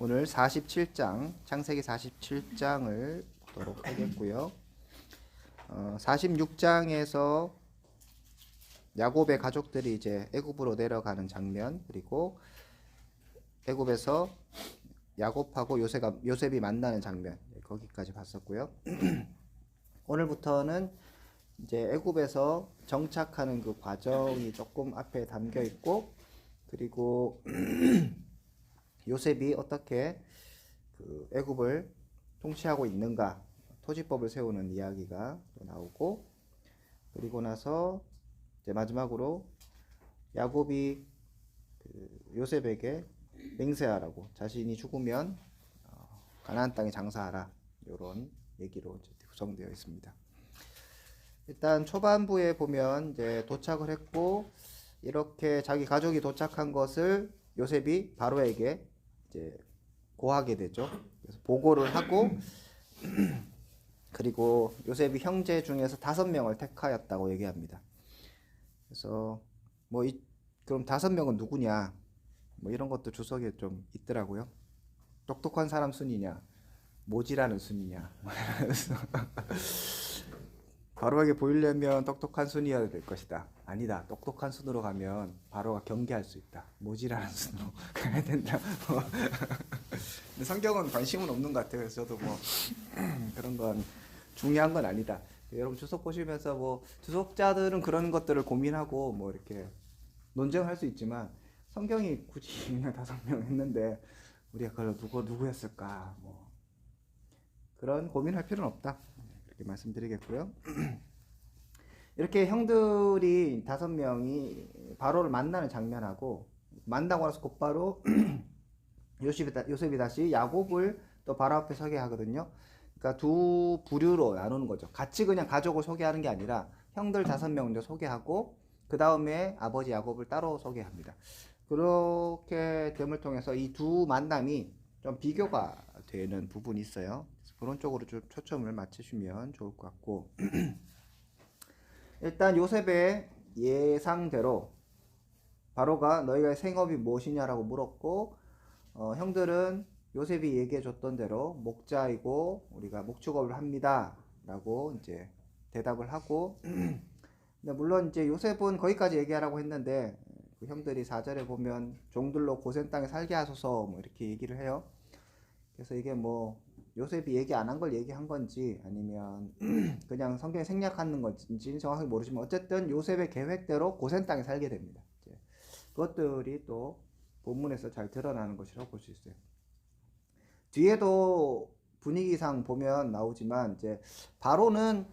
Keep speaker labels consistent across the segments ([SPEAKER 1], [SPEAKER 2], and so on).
[SPEAKER 1] 오늘 47장, 창세기 47장을 보도록 하겠고요. 46장에서 야곱의 가족들이 이제 애굽으로 내려가는 장면, 그리고 애굽에서 야곱하고 요셉이 만나는 장면, 거기까지 봤었고요. 오늘부터는 이제 애굽에서 정착하는 그 과정이 조금 앞에 담겨 있고, 그리고 요셉이 어떻게 그 애굽을 통치하고 있는가, 토지법을 세우는 이야기가 또 나오고, 그리고 나서 이제 마지막으로 야곱이 그 요셉에게 맹세하라고, 자신이 죽으면 가나안 땅에 장사하라, 이런 얘기로 이제 구성되어 있습니다. 일단 초반부에 보면 이제 도착을 했고, 이렇게 자기 가족이 도착한 것을 요셉이 바로에게 이제 고하게 되죠. 그래서 보고를 하고, 그리고 요셉이 형제 중에서 5명을 택하였다고 얘기합니다. 그래서 그럼 5명은 누구냐, 이런 것도 주석에 좀 있더라고요. 똑똑한 사람 순이냐, 모지라는 순이냐. 바로에게 보이려면 똑똑한 순이어야 될 것이다. 아니다, 똑똑한 순으로 가면 바로가 경계할 수 있다. 모지라는 순으로 가야 된다. 근데 성경은 관심은 없는 것 같아요. 그래서 저도 그런 건 중요한 건 아니다. 여러분 주석 보시면서 주석자들은 그런 것들을 고민하고 이렇게 논쟁할 수 있지만, 성경이 굳이 5명 했는데 우리가 그걸 누구였을까, 그런 고민할 필요는 없다, 이렇게 말씀드리겠고요. 이렇게 형들이 5명이 바로를 만나는 장면하고, 만나고 나서 곧바로 요셉이 다시 야곱을 또 바로 앞에 서게 하거든요. 그러니까 두 부류로 나누는 거죠. 같이 그냥 가족을 소개하는 게 아니라 형들 5명 먼저 소개하고, 그 다음에 아버지 야곱을 따로 소개합니다. 그렇게 됨을 통해서 이 두 만남이 좀 비교가 되는 부분이 있어요. 그런 쪽으로 좀 초점을 맞추시면 좋을 것 같고, 일단 요셉의 예상대로 바로가 너희가 생업이 무엇이냐라고 물었고, 형들은 요셉이 얘기해 줬던 대로 목자이고 우리가 목축업을 합니다 라고 이제 대답을 하고, 근데 물론 이제 요셉은 거기까지 얘기하라고 했는데, 그 형들이 4절에 보면 종들로 고센 땅에 살게 하소서 이렇게 얘기를 해요. 그래서 이게 요셉이 얘기 안 한 걸 얘기한 건지, 아니면 그냥 성경에 생략하는 건지 정확하게 모르지만, 어쨌든 요셉의 계획대로 고센 땅에 살게 됩니다. 그것들이 또 본문에서 잘 드러나는 것이라고 볼 수 있어요. 뒤에도 분위기상 보면 나오지만, 이제 바로는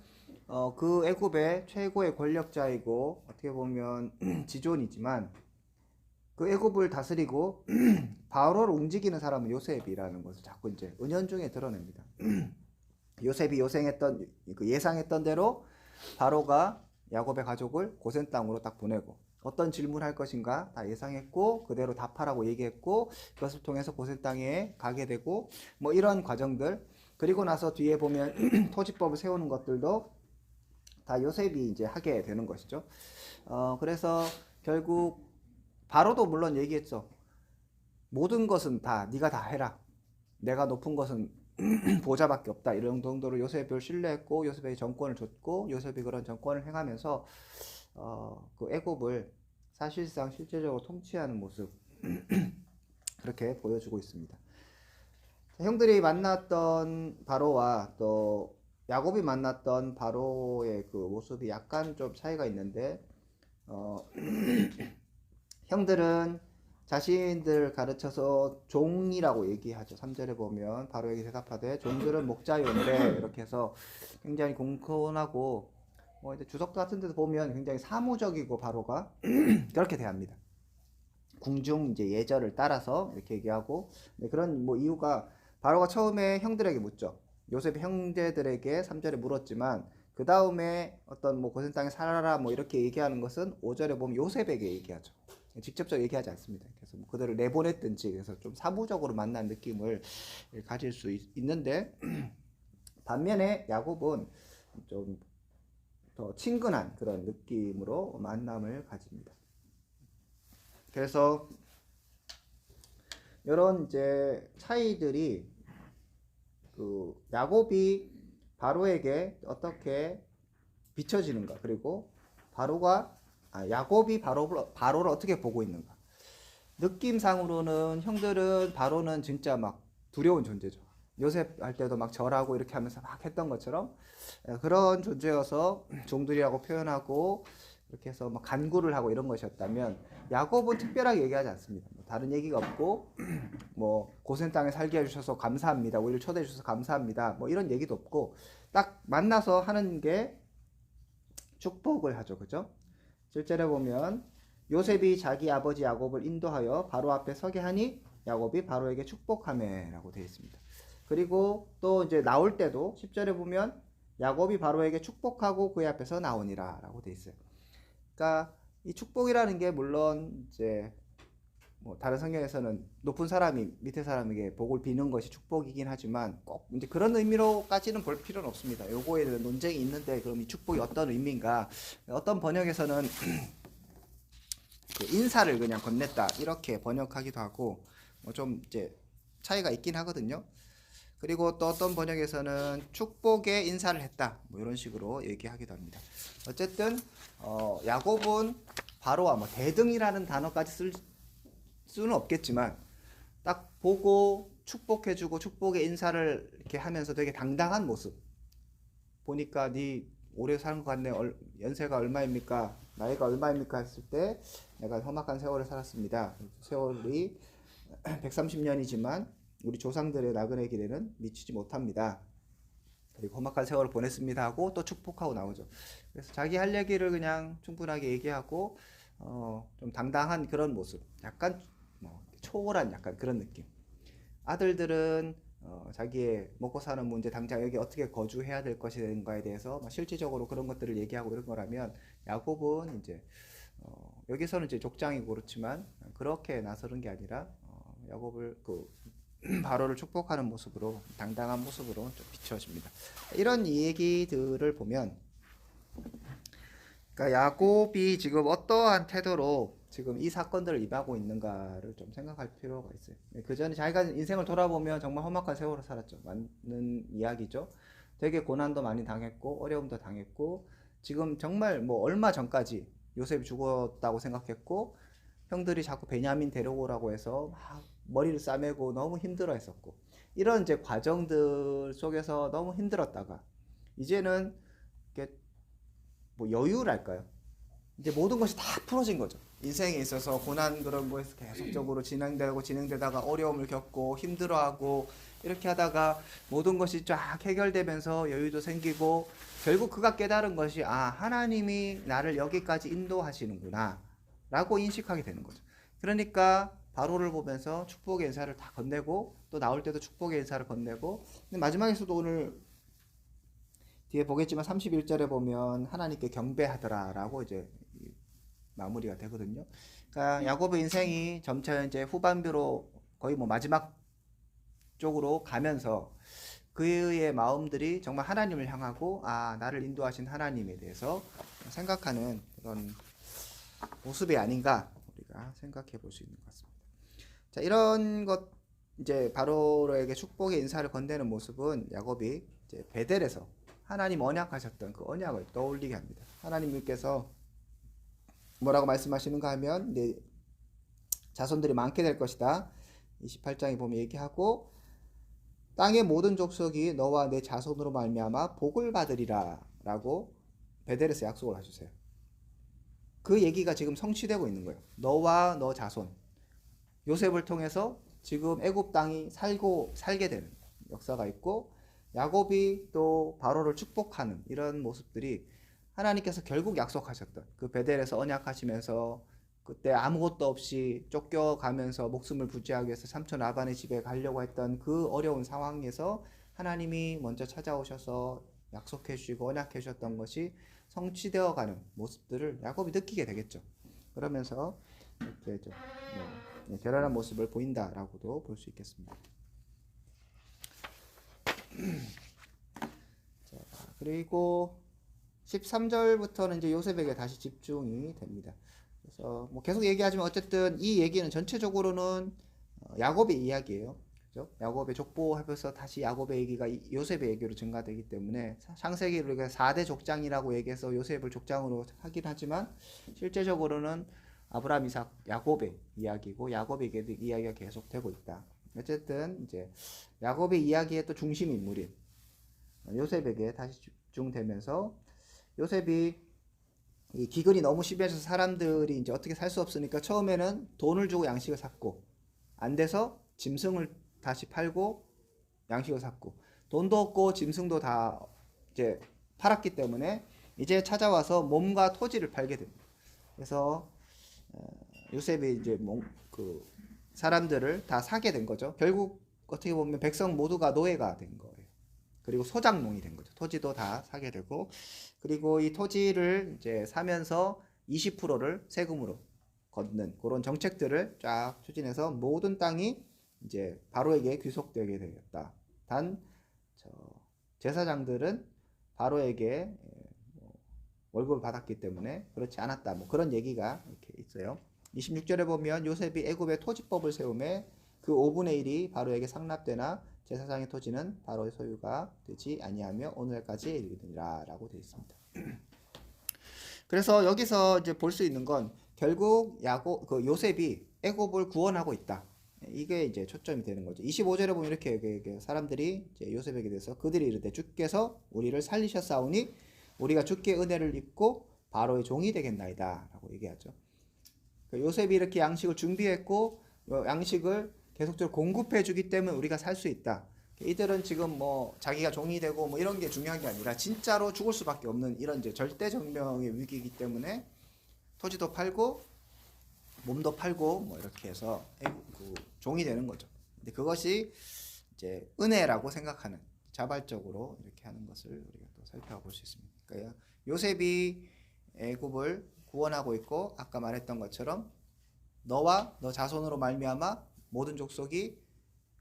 [SPEAKER 1] 그 애굽의 최고의 권력자이고 어떻게 보면 지존이지만, 그 애굽을 다스리고 바로를 움직이는 사람은 요셉이라는 것을 자꾸 이제 은연중에 드러냅니다. 요셉이 예상했던 대로 바로가 야곱의 가족을 고센 땅으로 딱 보내고, 어떤 질문할 것인가 다 예상했고 그대로 답하라고 얘기했고, 그것을 통해서 고센 땅에 가게 되고, 이런 과정들. 그리고 나서 뒤에 보면 토지법을 세우는 것들도 다 요셉이 이제 하게 되는 것이죠. 그래서 결국 바로도 물론 얘기했죠. 모든 것은 다 네가 다 해라. 내가 높은 것은 보좌밖에 없다. 이런 정도로 요셉을 신뢰했고, 요셉에게 정권을 줬고, 요셉이 그런 정권을 행하면서 그 애굽을 사실상 실제적으로 통치하는 모습, 그렇게 보여주고 있습니다. 형들이 만났던 바로와 또 야곱이 만났던 바로의 그 모습이 약간 좀 차이가 있는데, 형들은 자신들 가르쳐서 종이라고 얘기하죠. 3절에 보면 바로에게 대답하되 종들은 목자요니래, 이렇게 해서 굉장히 공손하고, 이제 주석 같은 데도 보면 굉장히 사무적이고 바로가 그렇게 대합니다. 궁중 이제 예절을 따라서 이렇게 얘기하고, 그런 이유가, 바로가 처음에 형들에게 묻죠. 요셉의 형제들에게 3절에 물었지만, 그 다음에 어떤 고센 땅에 살아라 이렇게 얘기하는 것은 5절에 보면 요셉에게 얘기하죠. 직접적으로 얘기하지 않습니다. 그래서 그들을 내보냈든지, 그래서 좀 사무적으로 만난 느낌을 가질 수 있는데, 반면에 야곱은 좀 더 친근한 그런 느낌으로 만남을 가집니다. 그래서 이런 이제 차이들이 그 야곱이 바로에게 어떻게 비춰지는가, 그리고 야곱이 바로를 어떻게 보고 있는가. 느낌상으로는 형들은 바로는 진짜 막 두려운 존재죠. 요셉 할 때도 막 절하고 이렇게 하면서 막 했던 것처럼 그런 존재여서 종들이라고 표현하고 이렇게 해서 막 간구를 하고 이런 것이었다면, 야곱은 특별하게 얘기하지 않습니다. 뭐 다른 얘기가 없고 뭐 고센 땅에 살게 해주셔서 감사합니다, 우리를 초대해 주셔서 감사합니다, 뭐 이런 얘기도 없고, 딱 만나서 하는 게 축복을 하죠. 그죠? 실제로 보면 요셉이 자기 아버지 야곱을 인도하여 바로 앞에 서게 하니 야곱이 바로에게 축복하매라고 되어 있습니다. 그리고 또 이제 나올 때도 10절에 보면 야곱이 바로에게 축복하고 그의 앞에서 나오니라라고 되어 있어요. 그러니까 이 축복이라는 게 물론 이제 뭐 다른 성경에서는 높은 사람이 밑에 사람에게 복을 비는 것이 축복이긴 하지만 꼭 이제 그런 의미로까지는 볼 필요는 없습니다. 요거에 대한 논쟁이 있는데, 그럼 이 축복이 어떤 의미인가? 어떤 번역에서는 그 인사를 그냥 건넸다 이렇게 번역하기도 하고, 뭐 좀 이제 차이가 있긴 하거든요. 그리고 또 어떤 번역에서는 축복의 인사를 했다, 뭐 이런 식으로 얘기하기도 합니다. 어쨌든 야곱은 바로와 뭐 대등이라는 단어까지 쓸 수는 없겠지만 딱 보고 축복해주고 축복의 인사를 이렇게 하면서 되게 당당한 모습 보니까, 네 오래 사는 것 같네, 연세가 얼마입니까, 나이가 얼마입니까 했을 때 내가 험악한 세월을 살았습니다, 세월이 130년이지만 우리 조상들의 나그네 길에는 미치지 못합니다, 그리고 험악한 세월을 보냈습니다 하고 또 축복하고 나오죠. 그래서 자기 할 얘기를 그냥 충분하게 얘기하고 좀 당당한 그런 모습, 약간 뭐 초월한 약간 그런 느낌. 아들들은 자기의 먹고 사는 문제, 당장 여기 어떻게 거주해야 될 것인가에 대해서 실질적으로 그런 것들을 얘기하고 이런 거라면, 야곱은 이제 여기서는 이제 족장이고 그렇지만 그렇게 나서는 게 아니라 야곱을 바로를 축복하는 모습으로, 당당한 모습으로 좀 비춰집니다. 이런 얘기들을 보면, 그러니까 야곱이 지금 어떠한 태도로 지금 이 사건들을 임하고 있는가를 좀 생각할 필요가 있어요. 그 전에 자기가 인생을 돌아보면 정말 험악한 세월을 살았죠. 맞는 이야기죠. 되게 고난도 많이 당했고 어려움도 당했고, 지금 정말 뭐 얼마 전까지 요셉이 죽었다고 생각했고 형들이 자꾸 베냐민 데려오라고 해서 막 머리를 싸매고 너무 힘들어 했었고, 이런 이제 과정들 속에서 너무 힘들었다가 이제는 이렇게 뭐 여유랄까요? 이제 모든 것이 다 풀어진 거죠. 인생에 있어서 고난 그런 거에서 계속적으로 진행되다가 어려움을 겪고 힘들어하고 이렇게 하다가 모든 것이 쫙 해결되면서 여유도 생기고, 결국 그가 깨달은 것이 하나님이 나를 여기까지 인도하시는구나 라고 인식하게 되는 거죠. 그러니까 바로를 보면서 축복의 인사를 다 건네고, 또 나올 때도 축복의 인사를 건네고, 근데 마지막에서도 오늘 뒤에 보겠지만 31절에 보면 하나님께 경배하더라 라고 이제 마무리가 되거든요. 그러니까 야곱의 인생이 점차 이제 후반부로 거의 뭐 마지막 쪽으로 가면서 그의 마음들이 정말 하나님을 향하고 나를 인도하신 하나님에 대해서 생각하는 그런 모습이 아닌가 우리가 생각해 볼 수 있는 것 같습니다. 자, 이런 것 이제 바로에게 축복의 인사를 건네는 모습은 야곱이 이제 베델에서 하나님 언약하셨던 그 언약을 떠올리게 합니다. 하나님께서 뭐라고 말씀하시는가 하면 내 자손들이 많게 될 것이다. 28장에 보면 얘기하고, 땅의 모든 족속이 너와 내 자손으로 말미암아 복을 받으리라 라고 베델에서 약속을 하셨어요. 그 얘기가 지금 성취되고 있는 거예요. 너와 너 자손, 요셉을 통해서 지금 애굽 땅이 살게 되는 역사가 있고, 야곱이 또 바로를 축복하는 이런 모습들이 하나님께서 결국 약속하셨던 그 베델에서 언약하시면서 그때 아무것도 없이 쫓겨가면서 목숨을 부지하기 위해서 삼촌 라반의 집에 가려고 했던 그 어려운 상황에서 하나님이 먼저 찾아오셔서 약속해 주시고 언약해 주셨던 것이 성취되어 가는 모습들을 야곱이 느끼게 되겠죠. 그러면서 이렇게 좀 결연한 모습을 보인다라고도 볼 수 있겠습니다. 자, 그리고 13절부터는 이제 요셉에게 다시 집중이 됩니다. 그래서 뭐 계속 얘기하지만 어쨌든 이 얘기는 전체적으로는 야곱의 이야기예요. 그죠? 야곱의 족보하면서 다시 야곱의 얘기가 요셉의 얘기로 증가되기 때문에 창세기를 우리가 4대 족장이라고 얘기해서 요셉을 족장으로 하긴 하지만 실제적으로는 아브라함, 이삭, 야곱의 이야기고 야곱의 이야기가 계속되고 있다. 어쨌든 이제 야곱의 이야기의 또 중심 인물인 요셉에게 다시 집중되면서 요셉이 이 기근이 너무 심해져서 사람들이 이제 어떻게 살 수 없으니까 처음에는 돈을 주고 양식을 샀고 안 돼서 짐승을 다시 팔고 양식을 샀고 돈도 없고 짐승도 다 이제 팔았기 때문에 이제 찾아와서 몸과 토지를 팔게 됩니다. 그래서 요셉이 이제 그 사람들을 다 사게 된 거죠. 결국 어떻게 보면 백성 모두가 노예가 된 거예요. 그리고 소작농이 된 거죠. 토지도 다 사게 되고 그리고 이 토지를 이제 사면서 20%를 세금으로 걷는 그런 정책들을 쫙 추진해서 모든 땅이 이제 바로에게 귀속되게 되었다. 단 제사장들은 바로에게 월급을 받았기 때문에 그렇지 않았다. 뭐 그런 얘기가 이렇게 있어요. 26절에 보면 요셉이 애굽의 토지법을 세우매 그 5분의 1이 바로에게 상납되나 제사장의 토지는 바로의 소유가 되지 아니하며 오늘까지 이르니라라고 되어 있습니다. 그래서 여기서 이제 볼 수 있는 건 결국 요셉이 애굽을 구원하고 있다. 이게 이제 초점이 되는 거죠. 25절에 보면 이렇게 사람들이 이제 요셉에게 대해서 그들이 이르되 주께서 우리를 살리셨사오니 우리가 주께 은혜를 입고 바로의 종이 되겠나이다라고 얘기하죠. 요셉이 이렇게 양식을 준비했고 양식을 계속적으로 공급해 주기 때문에 우리가 살 수 있다. 이들은 지금 뭐 자기가 종이 되고 뭐 이런 게 중요한 게 아니라 진짜로 죽을 수밖에 없는 이런 이제 절대정명의 위기이기 때문에 토지도 팔고 몸도 팔고 뭐 이렇게 해서 그 종이 되는 거죠. 근데 그것이 이제 은혜라고 생각하는 자발적으로 이렇게 하는 것을 우리가 또 살펴볼 수 있습니다. 그러니까 요셉이 애굽을 구원하고 있고 아까 말했던 것처럼 너와 너 자손으로 말미암아 모든 족속이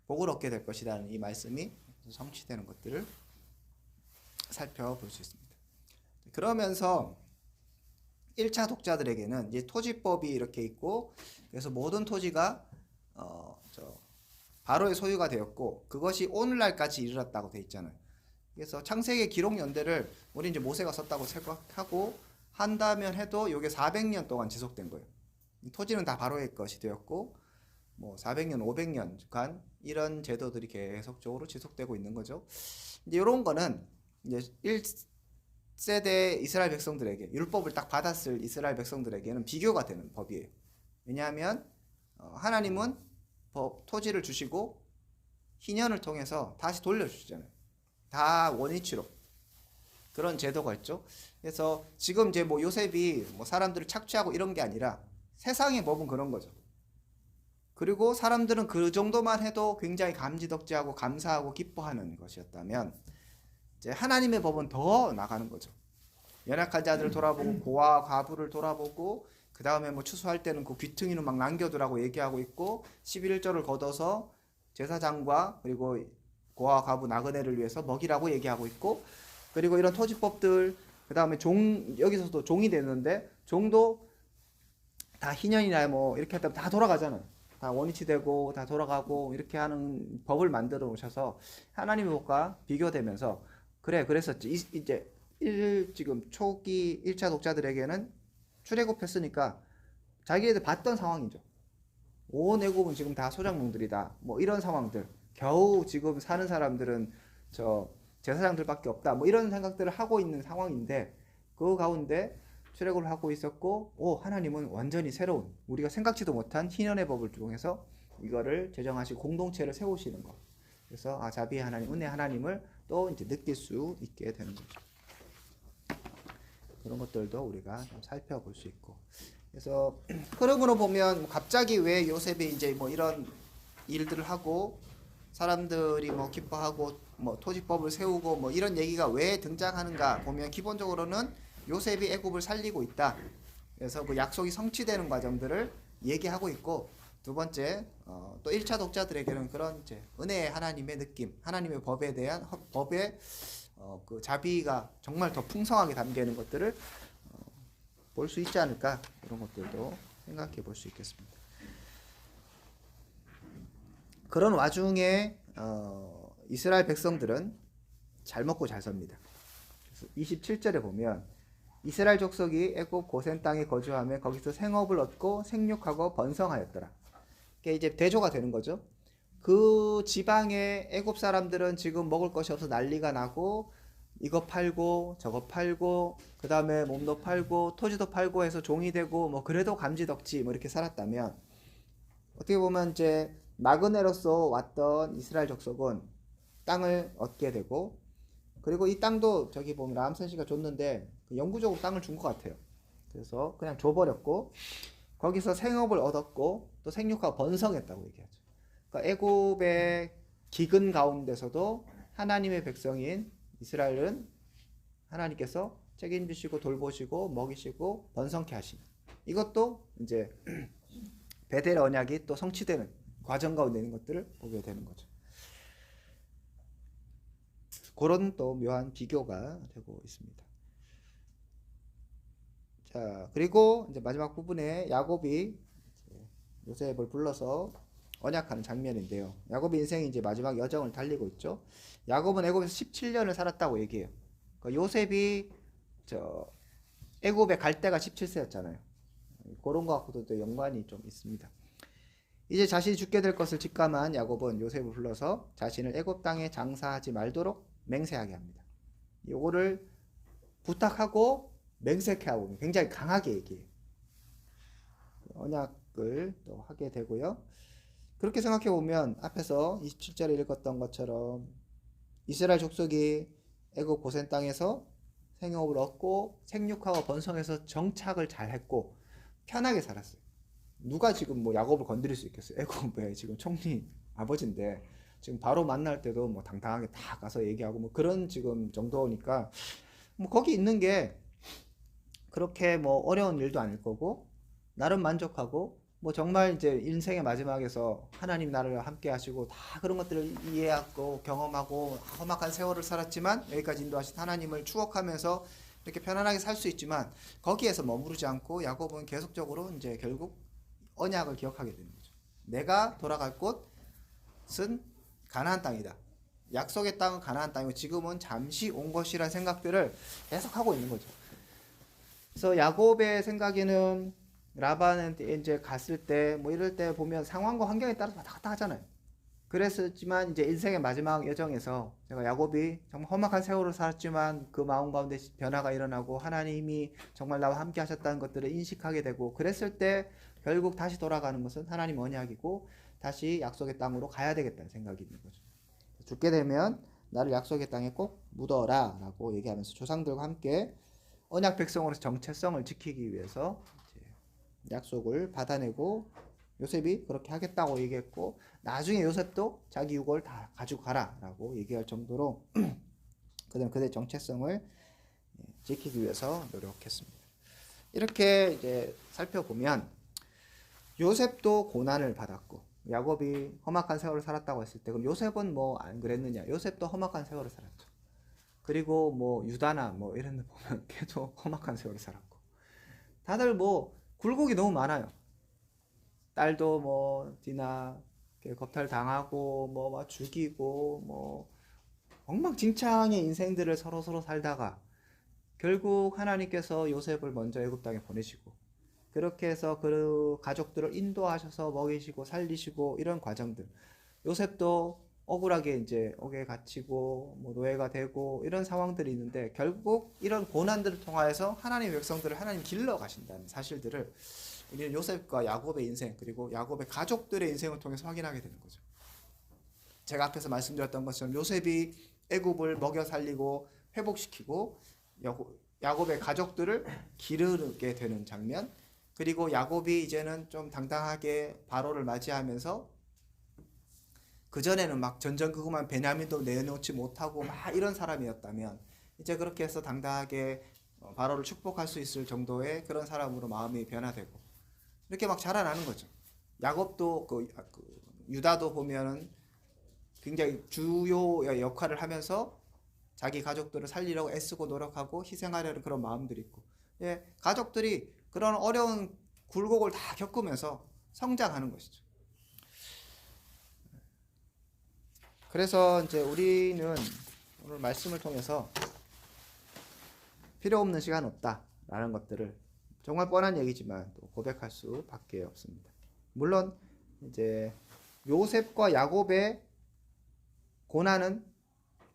[SPEAKER 1] 복을 얻게 될 것이라는 이 말씀이 성취되는 것들을 살펴볼 수 있습니다. 그러면서 1차 독자들에게는 이제 토지법이 이렇게 있고 그래서 모든 토지가 바로의 소유가 되었고 그것이 오늘날까지 이르렀다고 돼 있잖아요. 그래서 창세기 기록 연대를 우리 이제 모세가 썼다고 생각하고 한다면 해도 이게 400년 동안 지속된 거예요. 토지는 다 바로의 것이 되었고 뭐 400년, 500년간 이런 제도들이 계속적으로 지속되고 있는 거죠. 이제 이런 거는 이제 1세대 이스라엘 백성들에게 율법을 딱 받았을 이스라엘 백성들에게는 비교가 되는 법이에요. 왜냐하면 하나님은 토지를 주시고 희년을 통해서 다시 돌려주시잖아요. 다 원위치로 그런 제도가 있죠. 그래서 지금 이제 뭐 요셉이 뭐 사람들을 착취하고 이런 게 아니라 세상의 법은 그런 거죠. 그리고 사람들은 그 정도만 해도 굉장히 감지덕지하고 감사하고 기뻐하는 것이었다면 이제 하나님의 법은 더 나가는 거죠. 연약한 자들을 돌아보고 고아와 과부를 돌아보고 그 다음에 뭐 추수할 때는 그 귀퉁이는 막 남겨두라고 얘기하고 있고 11조를 걷어서 제사장과 그리고 고아와 과부 나그네를 위해서 먹이라고 얘기하고 있고 그리고 이런 토지법들 그 다음에 여기서도 종이 되는데 종도 다 희년이나 뭐 이렇게 했다면 다 돌아가잖아요. 다 원위치 되고 다 돌아가고 이렇게 하는 법을 만들어 놓으셔서 하나님의 법과 비교되면서 그래 그랬었지. 이제 지금 초기 1차 독자들에게는 출애굽했으니까 자기네들 봤던 상황이죠. 온 애굽은 지금 다 소작농들이다. 뭐 이런 상황들. 겨우 지금 사는 사람들은 제사장들밖에 없다. 뭐 이런 생각들을 하고 있는 상황인데 그 가운데 출애굽을 하고 있었고 하나님은 완전히 새로운 우리가 생각지도 못한 희년의 법을 통해서 이거를 제정하시고 공동체를 세우시는 것. 그래서 자비의 하나님, 은혜 하나님을 또 이제 느낄 수 있게 되는 거죠. 그런 것들도 우리가 좀 살펴볼 수 있고. 그래서 흐름으로 보면 갑자기 왜 요셉이 이제 뭐 이런 일들을 하고 사람들이 뭐 기뻐하고 뭐 토지법을 세우고 뭐 이런 얘기가 왜 등장하는가 보면 기본적으로는 요셉이 애굽을 살리고 있다. 그래서 그 약속이 성취되는 과정들을 얘기하고 있고 두 번째 또 1차 독자들에게는 그런 이제 은혜의 하나님의 느낌, 하나님의 법에 대한 법의 그 자비가 정말 더 풍성하게 담겨 있는 것들을 볼 수 있지 않을까 이런 것들도 생각해 볼 수 있겠습니다. 그런 와중에 이스라엘 백성들은 잘 먹고 잘 삽니다. 27절에 보면 이스라엘 족속이 애굽 고센 땅에 거주하며 거기서 생업을 얻고 생육하고 번성하였더라. 이게 이제 대조가 되는 거죠. 그 지방의 애굽 사람들은 지금 먹을 것이 없어 난리가 나고 이거 팔고 저거 팔고 그 다음에 몸도 팔고 토지도 팔고 해서 종이 되고 뭐 그래도 감지덕지 뭐 이렇게 살았다면, 어떻게 보면 이제 나그네로서 왔던 이스라엘 족속은 땅을 얻게 되고, 그리고 이 땅도 저기 보면 람센 씨가 줬는데 영구적으로 땅을 준 것 같아요. 그래서 그냥 줘버렸고 거기서 생업을 얻었고 또 생육하고 번성했다고 얘기하죠. 그러니까 애굽의 기근 가운데서도 하나님의 백성인 이스라엘은 하나님께서 책임지시고 돌보시고 먹이시고 번성케 하시는, 이것도 이제 베델 언약이 또 성취되는 과정 가운데 있는 것들을 보게 되는 거죠. 그런 또 묘한 비교가 되고 있습니다. 자, 그리고 이제 마지막 부분에 야곱이 요셉을 불러서 언약하는 장면인데요. 야곱의 인생이 이제 마지막 여정을 달리고 있죠. 야곱은 애굽에서 17년을 살았다고 얘기해요. 그러니까 요셉이 애굽에 갈 때가 17세였잖아요. 그런 것하고도 또 연관이 좀 있습니다. 이제 자신이 죽게 될 것을 직감한 야곱은 요셉을 불러서 자신을 애굽 땅에 장사하지 말도록 맹세하게 합니다. 요거를 부탁하고 맹세케 하고 굉장히 강하게 얘기해요. 언약을 또 하게 되고요. 그렇게 생각해 보면 앞에서 27절에 읽었던 것처럼 이스라엘 족속이 애굽 고센 땅에서 생업을 얻고 생육하고 번성해서 정착을 잘 했고 편하게 살았어요. 누가 지금 뭐 야곱을 건드릴 수 있겠어요? 애굽의 지금 총리 아버지인데 지금 바로 만날 때도 뭐 당당하게 다 가서 얘기하고 뭐 그런 지금 정도니까 뭐 거기 있는 게 그렇게 뭐 어려운 일도 아닐 거고 나름 만족하고 뭐 정말 이제 인생의 마지막에서 하나님 나를 함께 하시고 다 그런 것들을 이해하고 경험하고 험악한 세월을 살았지만 여기까지 인도하신 하나님을 추억하면서 이렇게 편안하게 살 수 있지만 거기에서 머무르지 않고 야곱은 계속적으로 이제 결국 언약을 기억하게 되는 거죠. 내가 돌아갈 곳은 가나안 땅이다. 약속의 땅은 가나안 땅이고 지금은 잠시 온 것이라는 생각들을 계속 하고 있는 거죠. 그래서 야곱의 생각에는 라반한테 이제 갔을 때 뭐 이럴 때 보면 상황과 환경에 따라서 왔다 갔다 하잖아요. 그랬었지만 이제 인생의 마지막 여정에서 제가 야곱이 정말 험악한 세월을 살았지만 그 마음 가운데 변화가 일어나고 하나님이 정말 나와 함께 하셨다는 것들을 인식하게 되고 그랬을 때 결국 다시 돌아가는 것은 하나님 언약이고 다시 약속의 땅으로 가야 되겠다는 생각이 있는 거죠. 죽게 되면 나를 약속의 땅에 꼭 묻어라 라고 얘기하면서 조상들과 함께 언약 백성으로서 정체성을 지키기 위해서 약속을 받아내고 요셉이 그렇게 하겠다고 얘기했고 나중에 요셉도 자기 유골 다 가지고 가라 라고 얘기할 정도로 그들의 정체성을 지키기 위해서 노력했습니다. 이렇게 이제 살펴보면 요셉도 고난을 받았고 야곱이 험악한 세월을 살았다고 했을 때 그럼 요셉은 뭐 안 그랬느냐? 요셉도 험악한 세월을 살았죠. 그리고 뭐 유다나 뭐 이런 데 보면 걔도 험악한 세월을 살았고 다들 뭐 굴곡이 너무 많아요. 딸도 뭐 디나 겁탈 당하고 뭐 막 죽이고 뭐 엉망진창의 인생들을 서로 살다가 결국 하나님께서 요셉을 먼저 애굽 땅에 보내시고 그렇게 해서 그 가족들을 인도하셔서 먹이시고 살리시고 이런 과정들. 요셉도 억울하게 이제 옥에 갇히고 뭐 노예가 되고 이런 상황들이 있는데 결국 이런 고난들을 통하여서 하나님의 백성들을 하나님 길러 가신다는 사실들을 우리는 요셉과 야곱의 인생 그리고 야곱의 가족들의 인생을 통해서 확인하게 되는 거죠. 제가 앞에서 말씀드렸던 것처럼 요셉이 애굽을 먹여 살리고 회복시키고 야곱의 가족들을 기르게 되는 장면, 그리고 야곱이 이제는 좀 당당하게 바로를 맞이하면서 그전에는 막 전전긍긍한 베냐민도 내놓지 못하고 막 이런 사람이었다면 이제 그렇게 해서 당당하게 바로를 축복할 수 있을 정도의 그런 사람으로 마음이 변화되고 이렇게 막 자라나는 거죠. 야곱도 유다도 보면은 굉장히 주요 역할을 하면서 자기 가족들을 살리려고 애쓰고 노력하고 희생하려는 그런 마음들이 있고, 예, 가족들이 그런 어려운 굴곡을 다 겪으면서 성장하는 것이죠. 그래서 이제 우리는 오늘 말씀을 통해서 필요 없는 시간 없다라는 것들을 정말 뻔한 얘기지만 또 고백할 수밖에 없습니다. 물론 이제 요셉과 야곱의 고난은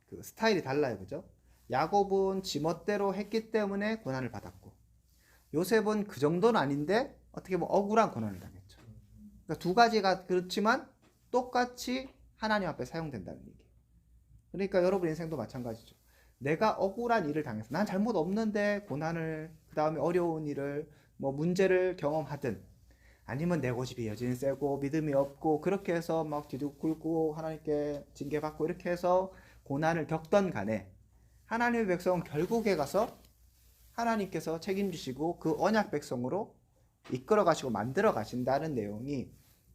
[SPEAKER 1] 그 스타일이 달라요, 그죠? 야곱은 지멋대로 했기 때문에 고난을 받았고, 요셉은 그 정도는 아닌데 어떻게 보면 억울한 고난을 당했죠. 그러니까 두 가지가 그렇지만 똑같이 하나님 앞에 사용된다는 얘기. 그러니까 여러분 인생도 마찬가지죠. 내가 억울한 일을 당해서 난 잘못 없는데 고난을, 그 다음에 어려운 일을, 뭐 문제를 경험하든, 아니면 내 고집이 여전히 세고 믿음이 없고 그렇게 해서 막 뒤도 굴고 하나님께 징계받고 이렇게 해서 고난을 겪던 간에 하나님의 백성은 결국에 가서 하나님께서 책임지시고 그 언약 백성으로 이끌어 가시고 만들어 가신다는 내용이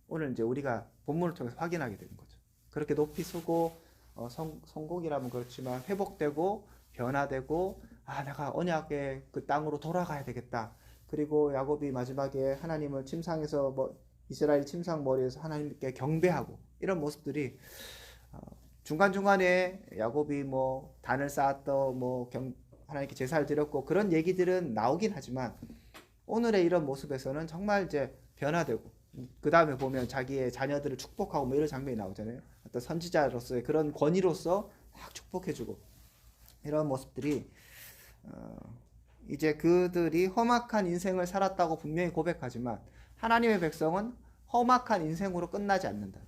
[SPEAKER 1] 오늘 이제 우리가 본문을 통해서 확인하게 되는 거죠. 그렇게 높이 서고 성공이라면 그렇지만 회복되고 변화되고, 아 내가 언약의 그 땅으로 돌아가야 되겠다. 그리고 야곱이 마지막에 하나님을 침상에서 이스라엘 침상 머리에서 하나님께 경배하고 이런 모습들이 중간중간에 야곱이 뭐 단을 쌓았더 하나님께 제사를 드렸고 그런 얘기들은 나오긴 하지만 오늘의 이런 모습에서는 정말 이제 변화되고, 그 다음에 보면 자기의 자녀들을 축복하고 뭐 이런 장면이 나오잖아요. 어떤 선지자로서의 그런 권위로서 막 축복해주고 이런 모습들이 이제 그들이 험악한 인생을 살았다고 분명히 고백하지만 하나님의 백성은 험악한 인생으로 끝나지 않는다.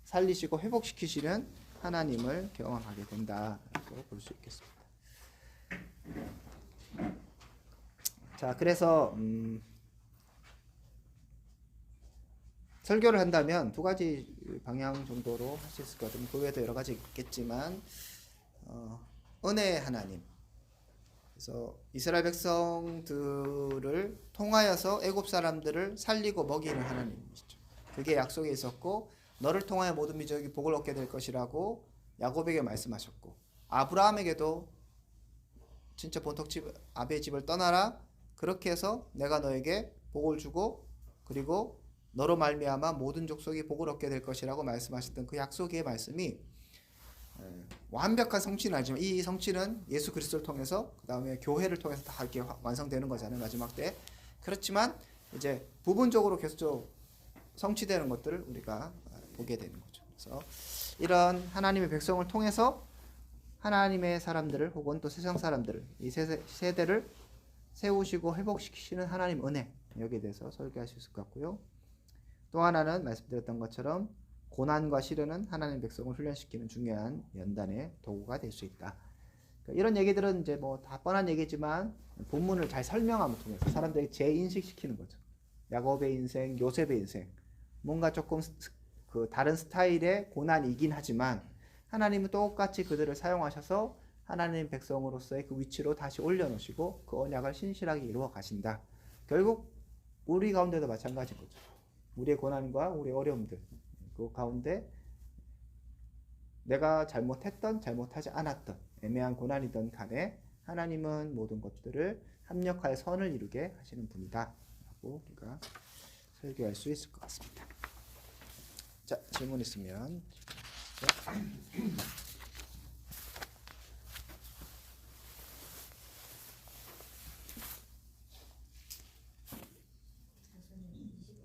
[SPEAKER 1] 살리시고 회복시키시는 하나님을 경험하게 된다고 볼 수 있겠습니다. 자, 그래서 설교를 한다면 두 가지 방향 정도로 할 수 있을 것 같아요. 그 외에도 여러 가지 있겠지만 은혜의 하나님, 그래서 이스라엘 백성들을 통하여서 애굽 사람들을 살리고 먹이는 하나님이시죠. 그게 약속에 있었고 너를 통하여 모든 민족이 복을 얻게 될 것이라고 야곱에게 말씀하셨고, 아브라함에게도 진짜 본토집 아베의 집을 떠나라, 그렇게 해서 내가 너에게 복을 주고 그리고 너로 말미암아 모든 족속이 복을 얻게 될 것이라고 말씀하셨던 그 약속의 말씀이 완벽한 성취는 아니지만 이 성취는 예수 그리스도를 통해서 그 다음에 교회를 통해서 다 이렇게 완성되는 거잖아요, 마지막 때. 그렇지만 이제 부분적으로 계속 성취되는 것들을 우리가 보게 되는 거죠. 그래서 이런 하나님의 백성을 통해서 하나님의 사람들을 혹은 또 세상 사람들을, 이 세대를 세우시고 회복시키시는 하나님 은혜, 여기에 대해서 설교할 수 있을 것 같고요. 또 하나는 말씀드렸던 것처럼 고난과 시련은 하나님의 백성을 훈련시키는 중요한 연단의 도구가 될 수 있다. 그러니까 이런 얘기들은 이제 뭐 다 뻔한 얘기지만 본문을 잘 설명함을 통해서 사람들에게 재인식시키는 거죠. 야곱의 인생, 요셉의 인생, 뭔가 조금 그 다른 스타일의 고난이긴 하지만 하나님은 똑같이 그들을 사용하셔서 하나님 백성으로서의 그 위치로 다시 올려놓으시고 그 언약을 신실하게 이루어 가신다. 결국 우리 가운데도 마찬가지인 거죠. 우리의 고난과 우리의 어려움들, 그 가운데 내가 잘못했던 잘못하지 않았던 애매한 고난이던 간에 하나님은 모든 것들을 합력하여 선을 이루게 하시는 분이다 라고 우리가 설교할 수 있을 것 같습니다. 자, 질문 있으면.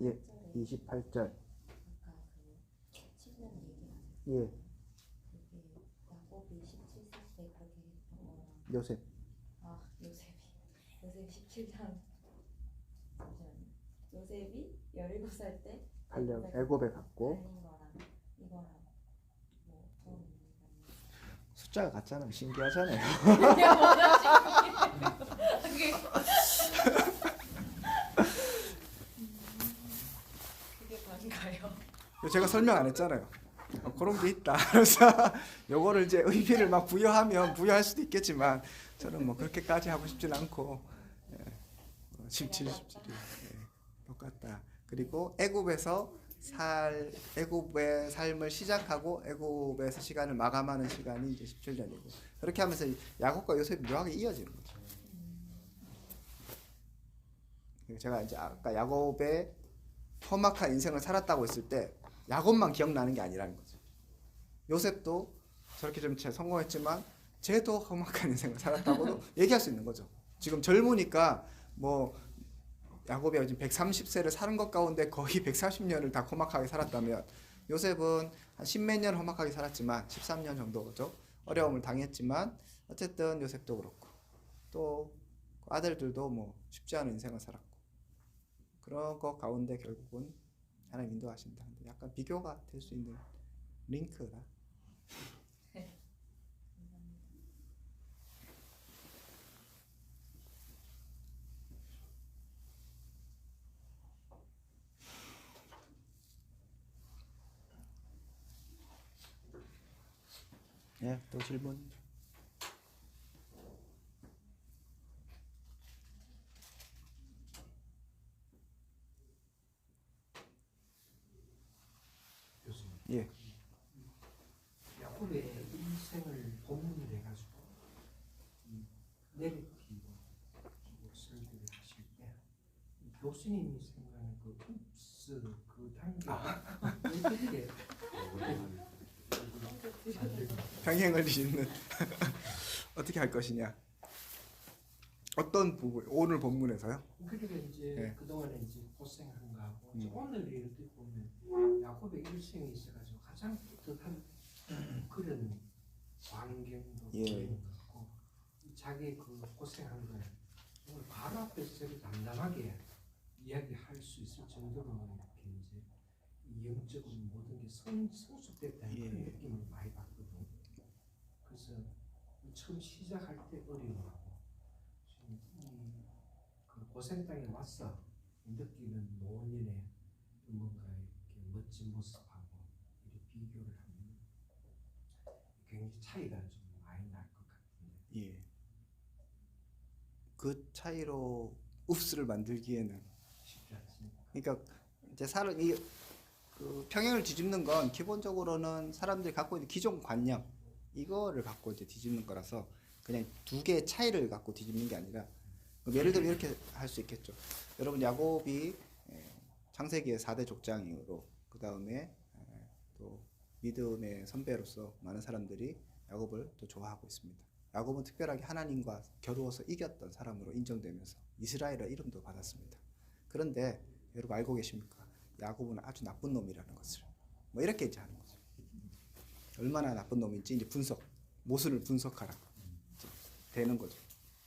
[SPEAKER 1] 예, 28절. 예.
[SPEAKER 2] 야곱이 17세 그렇게 했던 거랑
[SPEAKER 1] 요셉.
[SPEAKER 2] 요셉이 17년 요셉이 17살 때
[SPEAKER 1] 애굽에 갔고
[SPEAKER 2] 달린 거랑 이거랑 뭐 좀
[SPEAKER 1] 숫자가 같잖아요. 신기하잖아요.
[SPEAKER 2] 그게 뭔가요?
[SPEAKER 1] 제가 설명 안 했잖아요. 그런 게 있다. 그래서 요거를 이제 의미를 막 부여하면 부여할 수도 있겠지만 저는 뭐 그렇게까지 하고 싶진 않고 17, 17 똑같다. 그리고 애굽의 삶을 시작하고 애굽에서 시간을 마감하는 시간이 이제 17년이고 그렇게 하면서 야곱과 요셉이 묘하게 이어지는 거죠. 제가 이제 아까 야곱의 험악한 인생을 살았다고 했을 때 야곱만 기억나는 게 아니라는 거죠. 요셉도 저렇게 좀 성공했지만 쟤도 험악한 인생을 살았다고도 얘기할 수 있는 거죠. 지금 젊으니까 뭐 야곱이 지금 130세를 사는 것 가운데 거의 140년을 다 험악하게 살았다면 요셉은 한 10몇 년 험악하게 살았지만 13년 정도죠. 어려움을 당했지만 어쨌든 요셉도 그렇고 또 아들들도 뭐 쉽지 않은 인생을 살았고 그런 것 가운데 결국은 하나님 인도하신다. 약간 비교가 될 수 있는 링크라. 예, 또 질문.
[SPEAKER 3] 교수님,
[SPEAKER 1] 예.
[SPEAKER 3] 야곱의 인생을 본문으로 해가지고 내리티브 설교를 하실 때 교수님이 생각하는 그 읍스 그 단계가 어떻게
[SPEAKER 1] 평행을 잇는 어떻게 할 것이냐. 어떤 부분 오늘 본문에서요?
[SPEAKER 3] 그러니까 이제
[SPEAKER 1] 네.
[SPEAKER 3] 그동안에 이제 고생한 거하고 이제 오늘 어떻게 보면 야곱의 일생에 있어가지고 가장 독특한 그런 광경도
[SPEAKER 1] 예.
[SPEAKER 3] 보이는 것 같고 자기 그 고생한 걸 정말 바로 앞에서 저렇게 담담하게 이야기할 수 있을 정도로 이렇게 이제 이 영적인 모든 게 성숙됐다는
[SPEAKER 1] 예.
[SPEAKER 3] 그런 느낌을 많이 받거든요. 그래서 처음 시작할 때 어려워하고 지금 그 고생 땅에 와서 느끼는 노년의 뭔가 이렇게 멋진 모습하고 이렇게 비교를 하면 굉장히 차이가 좀 많이 날 것 같은데.
[SPEAKER 1] 예. 그 차이로 읍스를 만들기에는
[SPEAKER 3] 쉽지 않습니다.
[SPEAKER 1] 그러니까 이제 그 평행을 뒤집는 건 기본적으로는 사람들이 갖고 있는 기존 관념 이거를 갖고 이제 뒤집는 거라서 그냥 두 개의 차이를 갖고 뒤집는 게 아니라 예를 들면 이렇게 할 수 있겠죠. 여러분 야곱이 창세기의 4대 족장으로 그 다음에 또 믿음의 선배로서 많은 사람들이 야곱을 또 좋아하고 있습니다. 야곱은 특별하게 하나님과 겨루어서 이겼던 사람으로 인정되면서 이스라엘의 이름도 받았습니다. 그런데 여러분 알고 계십니까? 야곱은 아주 나쁜 놈이라는 것을 뭐 이렇게 이제 하는 거죠. 얼마나 나쁜 놈인지 이제 모순을 분석하라 되는 거죠.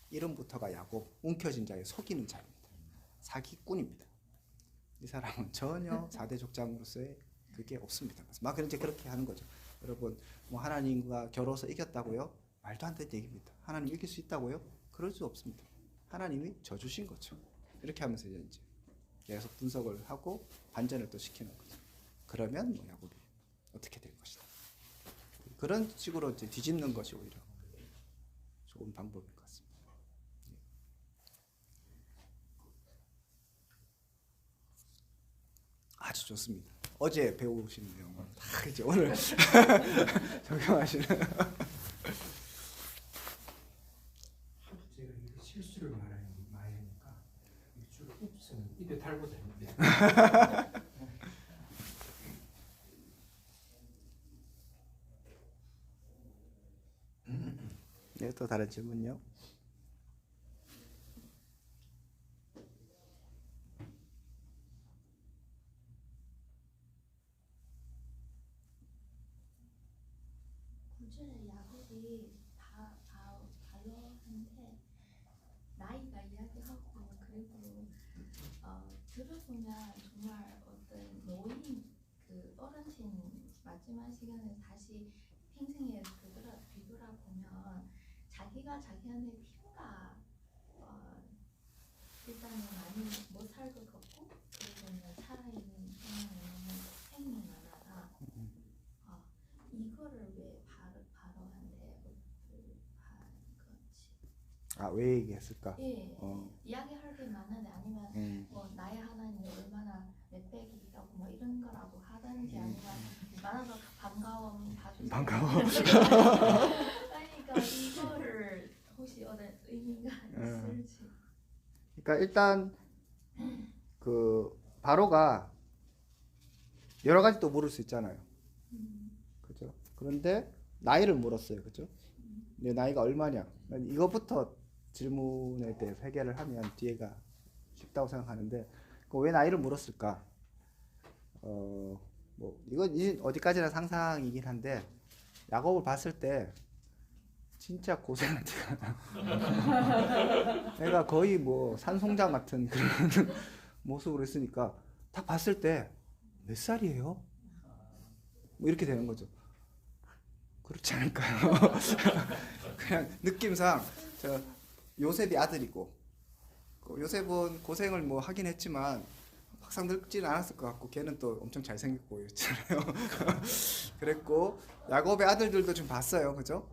[SPEAKER 1] 이름부터가 야곱, 움켜진 자에 속이는 자입니다. 사기꾼입니다. 이 사람은 전혀 4대 족장으로서의 그게 없습니다. 막 이제 그렇게 하는 거죠. 여러분 뭐 하나님과 겨뤄서 이겼다고요? 말도 안 되는 얘기입니다. 하나님 이길 수 있다고요? 그럴 수 없습니다. 하나님이 져주신 거죠. 이렇게 하면서 이제 계속 분석을 하고 반전을 또 시키는 거죠. 그러면 뭐 야곱이 어떻게 될 것이다. 그런 식으로 이제 뒤집는 것이 오히려 좋은 방법인 것 같습니다. 아주 좋습니다. 어제 배우신 내용을 다 이제 오늘 적용하시는.
[SPEAKER 3] 하도 제가 이렇게 실수를 많이 하니까 주로 읍스는 입에 달고 다닙니다.
[SPEAKER 1] 네, 또 다른 질문요?
[SPEAKER 2] 구절에 야곱이 바로한테 나이가 이야기하고 그리고 들어보면 정말 어떤 노인 그 어르신 마지막 시간에 다시 평생에 뒤돌아보면 자기가 자기한테 피부가 일단은 많이 못 살 것 같고 그리고는 살아있는 생이 많아라. 이거를 왜 바로한테 그렇지?
[SPEAKER 1] 아, 왜 얘기했을까?
[SPEAKER 2] 예. 이야기할 게 많은데 아니면 뭐 나의 하나님이 얼마나 몇백이라고 뭐 이런 거라고 하든지 아니면 많아서 반가워. 그러니까 이거를 혹시 어떤 의미가 있을지.
[SPEAKER 1] 그러니까 일단 그 바로가 여러 가지 또 물을 수 있잖아요. 그죠? 그죠? 그런데 나이를 물었어요, 그죠? 내 나이가 얼마냐? 이거부터 질문에 대해서 해결을 하면 뒤에가 쉽다고 생각하는데 왜 나이를 물었을까? 뭐 이건 어디까지나 상상이긴 한데 야곱을 봤을 때 진짜 고생한 티가 나. 내가 거의 뭐 산송장 같은 그런 모습으로 있으니까 딱 봤을 때 몇 살이에요? 뭐 이렇게 되는 거죠. 그렇지 않을까요? 그냥 느낌상 저 요셉이 아들이고 요셉은 고생을 뭐 하긴 했지만 막상 늙지는 않았을 것 같고 걔는 또 엄청 잘생겼고 이랬잖아요. 그랬고 야곱의 아들들도 좀 봤어요, 그죠?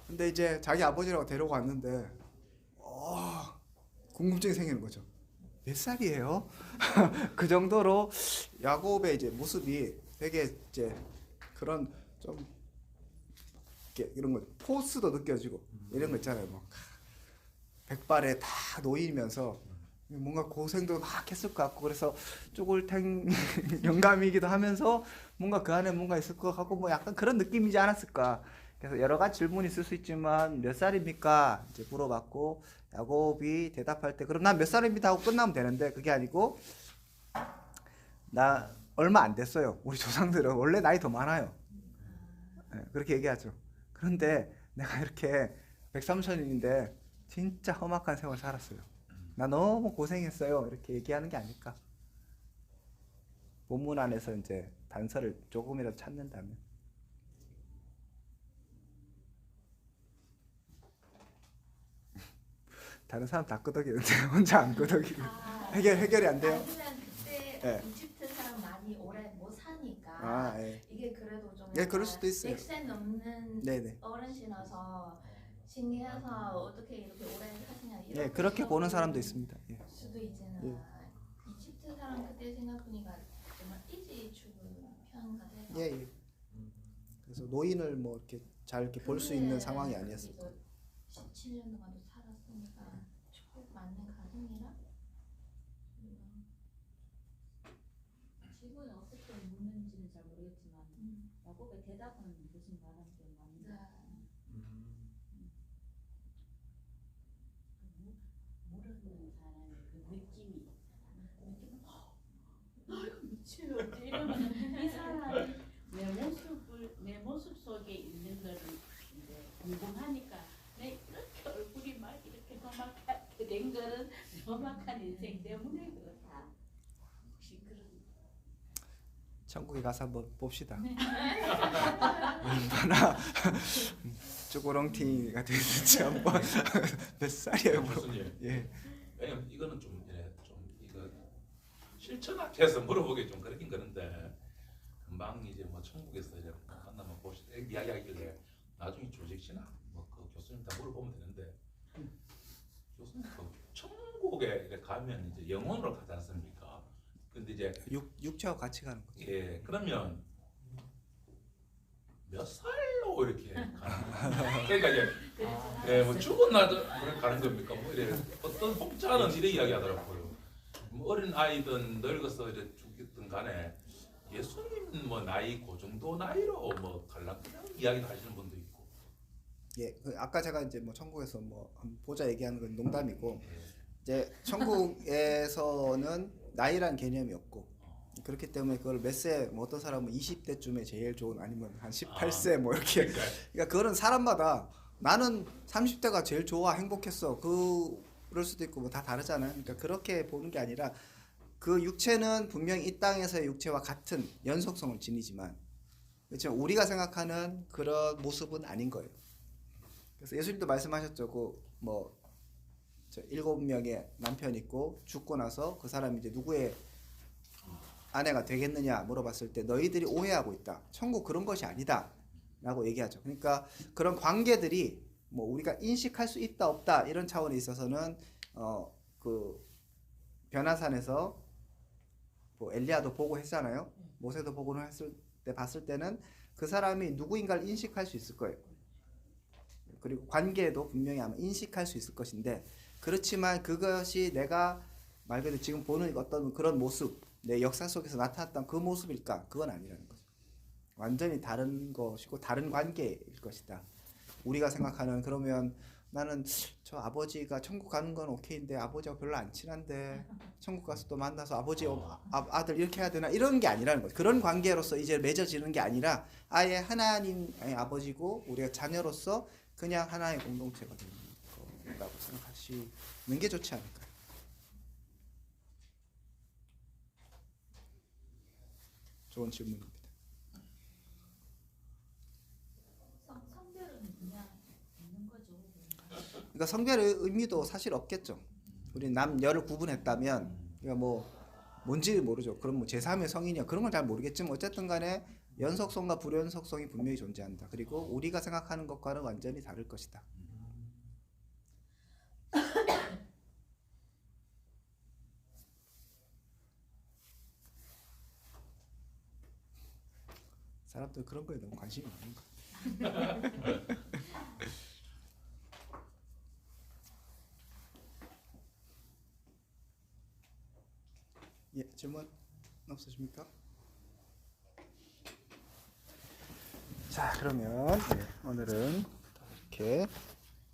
[SPEAKER 1] 근데 이제 자기 아버지라고 데리고 왔는데 궁금증이 생기는 거죠. 몇 살이에요? 그 정도로 야곱의 이제 모습이 되게 이제 그런 좀 이런 거 포스도 느껴지고 이런 거 있잖아요. 뭐 백발에 다 놓이면서 뭔가 고생도 막 했을 것 같고 그래서 쪼글탱 영감이기도 하면서 뭔가 그 안에 뭔가 있을 것 같고 뭐 약간 그런 느낌이지 않았을까. 그래서 여러 가지 질문이 있을 수 있지만 몇 살입니까? 이제 물어봤고 야곱이 대답할 때 그럼 난 몇 살입니다 하고 끝나면 되는데 그게 아니고 나 얼마 안 됐어요. 우리 조상들은 원래 나이 더 많아요. 네, 그렇게 얘기하죠. 그런데 내가 이렇게 백삼천인데 진짜 험악한 생활 살았어요. 나 너무 고생했어요. 이렇게 얘기하는 게 아닐까. 본문 안에서 이제 단서를 조금이라도 찾는다면. 다른 사람 다 끄덕이는데 혼자 안 끄덕이고 해결이 안 돼요?
[SPEAKER 2] 아니면 그때
[SPEAKER 1] 네.
[SPEAKER 2] 이집트 사람 많이 오래 못 사니까
[SPEAKER 1] 아, 예.
[SPEAKER 2] 이게 그래도 좀
[SPEAKER 1] 예, 그럴 수도 있어요.
[SPEAKER 2] 100세 넘는
[SPEAKER 1] 네네.
[SPEAKER 2] 어른이라서 신기해서 어떻게 이렇게 오래 사시냐
[SPEAKER 1] 예,
[SPEAKER 2] 이렇게
[SPEAKER 1] 그렇게 보는 사람도 있습니다. 예.
[SPEAKER 2] 수도 있잖아.
[SPEAKER 1] 예.
[SPEAKER 2] 이집트 사람 그때 생각해보니까 정말 일찍 죽은 편 같아요.
[SPEAKER 1] 예, 예. 그래서 노인을 뭐 이렇게 잘 이렇게 볼 수 있는 상황이 아니었을 거예요.
[SPEAKER 2] 17년 동안도 살았으니까 축복 맞는 가정이라
[SPEAKER 4] 질문을 어떻게 묻는지는 잘 모르겠지만 야곱의 대답은 무슨 말하는 게 맞나? 모르는 사람의 그 느낌이 미치겠지 이러면 이 사람이 내 모습 속에 있는 거를 이제 궁금하니까 내 이렇게 얼굴이 막 이렇게 험악하게 된 거는 험악한 인생 때문에 그렇다. 혹시 그런
[SPEAKER 1] 천국에 가서 한번 봅시다. 얼마나 쪼그렁팅이가 되는지 한번 몇 살이에요?
[SPEAKER 5] 교수님.
[SPEAKER 1] 예.
[SPEAKER 5] 왜냐면 이거는 좀 이거 실천 앞에서 물어보기 좀 그렇긴 그런데 금방 이제 뭐 천국에서 이제 만나면 보시다 이야기하길래 나중에 조직신학 뭐그 교수님 다 물어보면 되는데 교수님 그 천국에 이렇게 가면 이제 영혼으로 가지 않습니까? 근데 이제
[SPEAKER 1] 육체와 같이 가는 거죠.
[SPEAKER 5] 예 그러면 몇 살로 이렇게 가는 거예요? 그러니까 이제 예, 뭐 죽은 날도 그렇게 가는 겁니까? 뭐 이래 어떤 복자는 이래 이야기하더라고요. 뭐 어린 아이든 늙어서 이래 죽겠든 간에 예수님 뭐 나이 그 정도 나이로 뭐 갈라 그냥 이야기를 하시는 분도 있고.
[SPEAKER 1] 예, 아까 제가 이제 뭐 천국에서 뭐 한번 보자 얘기하는 건 농담이고
[SPEAKER 5] 예.
[SPEAKER 1] 이제 천국에서는 나이란 개념이 없고 그렇기 때문에 그걸 몇 세, 뭐 어떤 사람은 20대쯤에 제일 좋은 아니면 한 18세 뭐 이렇게 그러니까 그거는 사람마다 나는 30대가 제일 좋아 행복했어 그럴 수도 있고 뭐 다 다르잖아요. 그러니까 그렇게 보는 게 아니라 그 육체는 분명히 이 땅에서의 육체와 같은 연속성을 지니지만 그렇지만 우리가 생각하는 그런 모습은 아닌 거예요. 그래서 예수님도 말씀하셨죠. 그뭐 7명의 남편 있고 죽고 나서 그 사람이 이제 누구의 아내가 되겠느냐 물어봤을 때 너희들이 오해하고 있다. 천국 그런 것이 아니다. 라고 얘기하죠. 그러니까 그런 관계들이 뭐 우리가 인식할 수 있다 없다 이런 차원에 있어서는 그 변화산에서 뭐 엘리야도 보고 했잖아요. 모세도 보고는 했을 때 봤을 때는 그 사람이 누구인가를 인식할 수 있을 거예요. 그리고 관계도 분명히 아마 인식할 수 있을 것인데 그렇지만 그것이 내가 말 그대로 지금 보는 어떤 그런 모습 내 역사 속에서 나타났던 그 모습일까? 그건 아니라는 거죠. 완전히 다른 것이고 다른 관계일 것이다. 우리가 생각하는 그러면 나는 저 아버지가 천국 가는 건 오케이인데 아버지하고 별로 안 친한데 천국 가서 또 만나서 아버지 아들 이렇게 해야 되나 이런 게 아니라는 거죠. 그런 관계로서 이제 맺어지는 게 아니라 아예 하나님의 아버지고 우리가 자녀로서 그냥 하나의 공동체가 되는 거라고 생각하시는 게 좋지 않을까요? 좋은 질문입니다.
[SPEAKER 2] 성별은 그냥 있는 거죠.
[SPEAKER 1] 그러니까 성별의 의미도 사실 없겠죠. 우리 남녀를 구분했다면 그러니까 뭐 뭔지 모르죠. 그럼 뭐 제3의 성이냐 그런 건 잘 모르겠지만 어쨌든 간에 연속성과 불연속성이 분명히 존재한다. 그리고 우리가 생각하는 것과는 완전히 다를 것이다. 사람들 그런 거에 너무 관심이 많은 것 같아요. 예, 질문 없으십니까? 자, 그러면 오늘은 이렇게